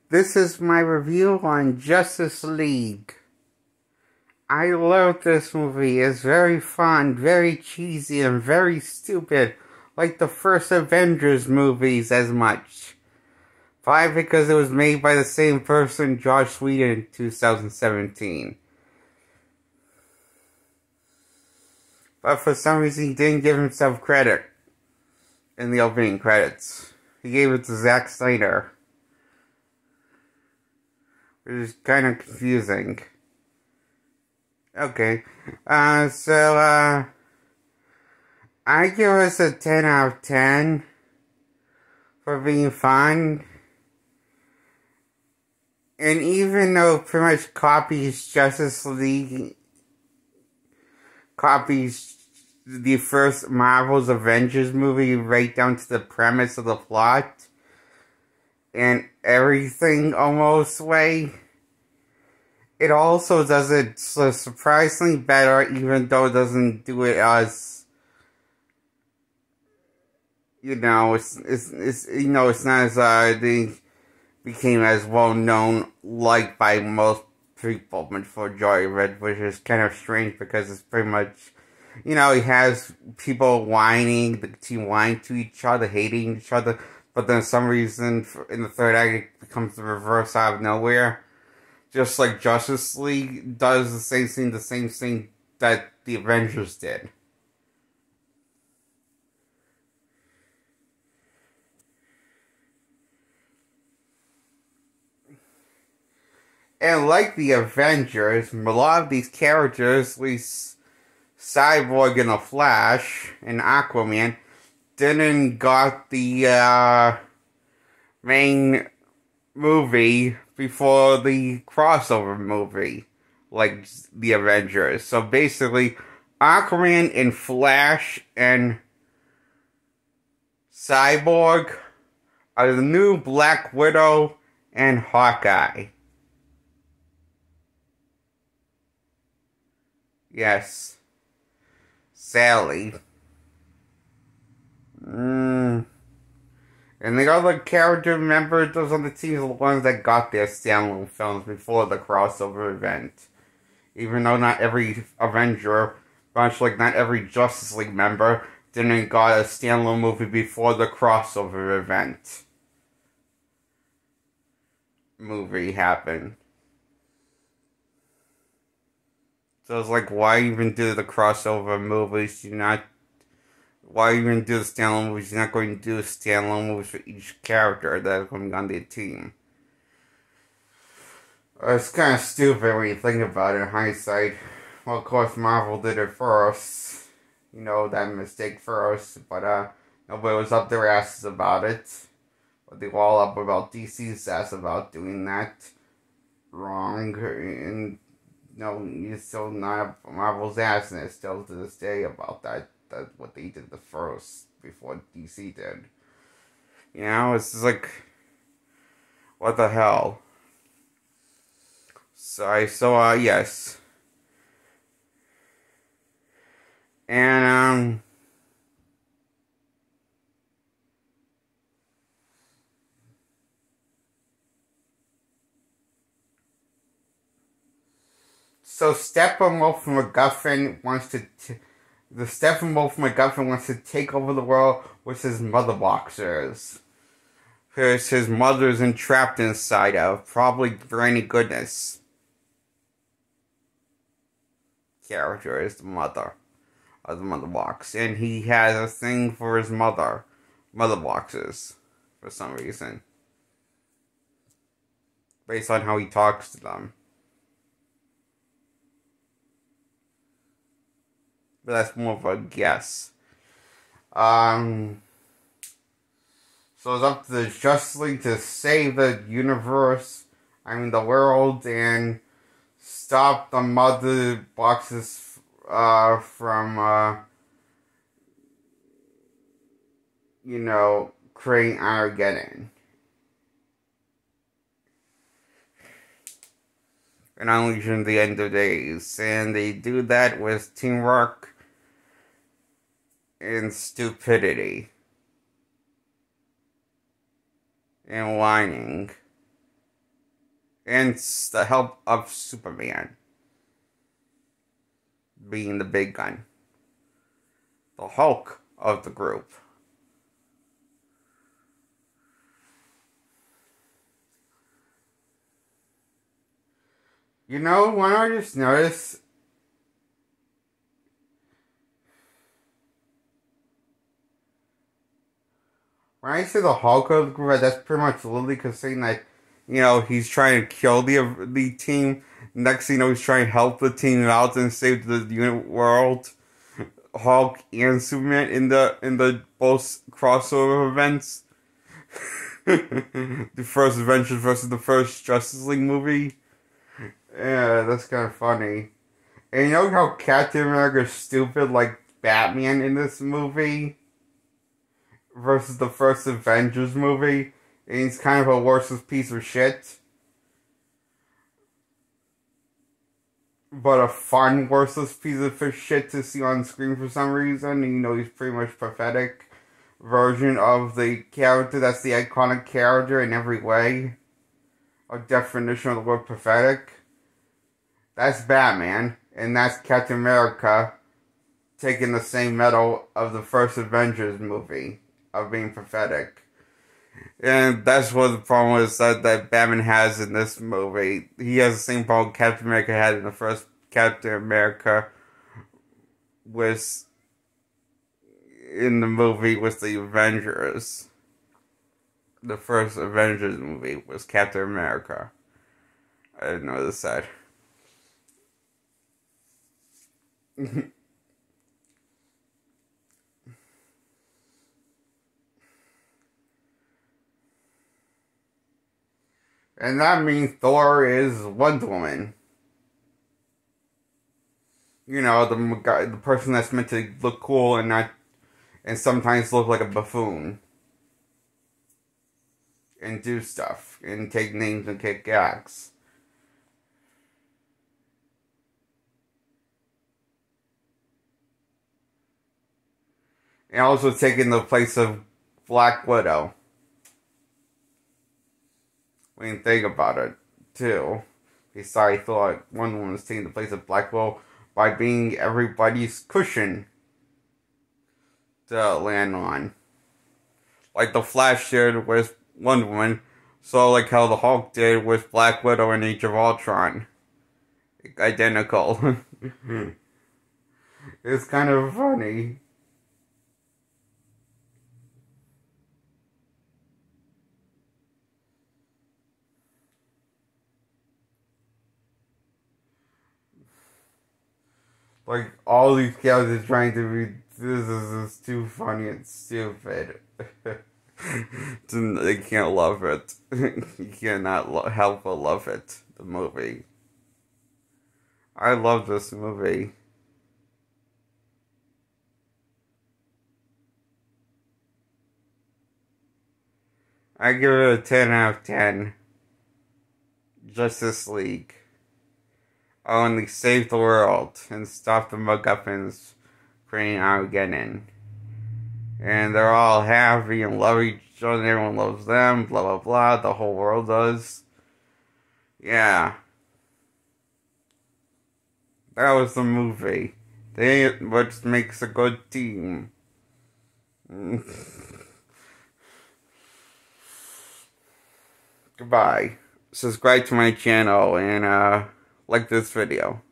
This is my review on Justice League. I love this movie. It's very fun, very cheesy, and very stupid, like the first Avengers movies as much. Probably because it was made by the same person, Joss Whedon, in 2017. But for some reason, he didn't give himself credit in the opening credits. He gave it to Zack Snyder, which is kind of confusing. Okay, I give us a 10 out of 10 for being fun. And even though it pretty much copies Justice League, copies the first Marvel's Avengers movie right down to the premise of the plot and everything almost way, it also does it surprisingly better, even though it doesn't do it as, it's not as, they became as well known, liked by most people before Joy Red, which is kind of strange because it's pretty much, he has people whining, the team whining to each other, hating each other, but then for some reason, in the third act, it becomes the reverse out of nowhere. Just like Justice League does the same thing that the Avengers did. And like the Avengers, a lot of these characters, at least Cyborg and the Flash and Aquaman, didn't got the main movie before the crossover movie, like the Avengers. So basically, Aquaman and Flash and Cyborg are the new Black Widow and Hawkeye. Yes. Sally. And the other character members, those on the team, are the ones that got their standalone films before the crossover event. Even though not every Avenger, much like not every Justice League member, didn't got a standalone movie before the crossover event movie happened. So it's like, why even do the crossover movies? Why even do the standalone movies? You're not going to do standalone movies for each character that's going to be on the team. It's kind of stupid when you think about it in hindsight. Well, of course, Marvel did it first. That mistake first. But nobody was up their asses about it. But they were all up about DC's ass about doing that wrong. And you're still not up Marvel's ass, and it's still to this day about that. That's what they did the first before DC did. It's just like, what the hell? Yes. And, so Steppenwolf from MacGuffin wants to take over the world with his mother boxers. Because his mother's entrapped inside of, probably for any goodness. Character is the mother of the mother box. And he has a thing for his mother boxes, for some reason. Based on how he talks to them. But that's more of a guess. So it's up to the Justice League to save the universe, the world, and stop the mother boxes from, creating Armageddon. And unleashing the end of days. And they do that with teamwork and stupidity. And whining. and the help of Superman being the big gun, the Hulk of the group. You know, when I just noticed, when I say the Hulk of the group, that's pretty much literally because saying that, you know, he's trying to kill the team. Next thing you know, he's trying to help the team out and save the world. Hulk and Superman in the both crossover events. The first Avengers versus the first Justice League movie. Yeah, that's kind of funny. And you know how Captain America's stupid like Batman in this movie? Versus the first Avengers movie? And he's kind of a worthless piece of shit. But a fun, worthless piece of shit to see on screen for some reason. And you know, he's pretty much pathetic version of the character that's the iconic character in every way. A definition of the word pathetic. That's Batman, and that's Captain America taking the same medal of the first Avengers movie of being pathetic. And that's what the problem is that Batman has in this movie. He has the same problem Captain America had in the first Captain America was in the movie with the Avengers. The first Avengers movie was Captain America. I didn't notice that. And that means Thor is Wonder Woman. You know, the person that's meant to look cool and sometimes look like a buffoon. And do stuff. And take names and kick ass. And also taking the place of Black Widow. When you think about it, too. Besides, I thought Wonder Woman was taking the place of Black Widow by being everybody's cushion to land on. Like the Flash did with Wonder Woman, so like how the Hulk did with Black Widow in Age of Ultron. Identical. It's kind of funny. Like, all these characters trying to be, this is too funny and stupid. They can't love it. You cannot help but love it, the movie. I love this movie. I give it a 10 out of 10. Justice League. Only save the world and stop the MacGuffins creating Armageddon. And they're all happy and love each other, and everyone loves them, blah blah blah, the whole world does. Yeah. That was the movie. What makes a good team. Goodbye. Subscribe to my channel and like this video.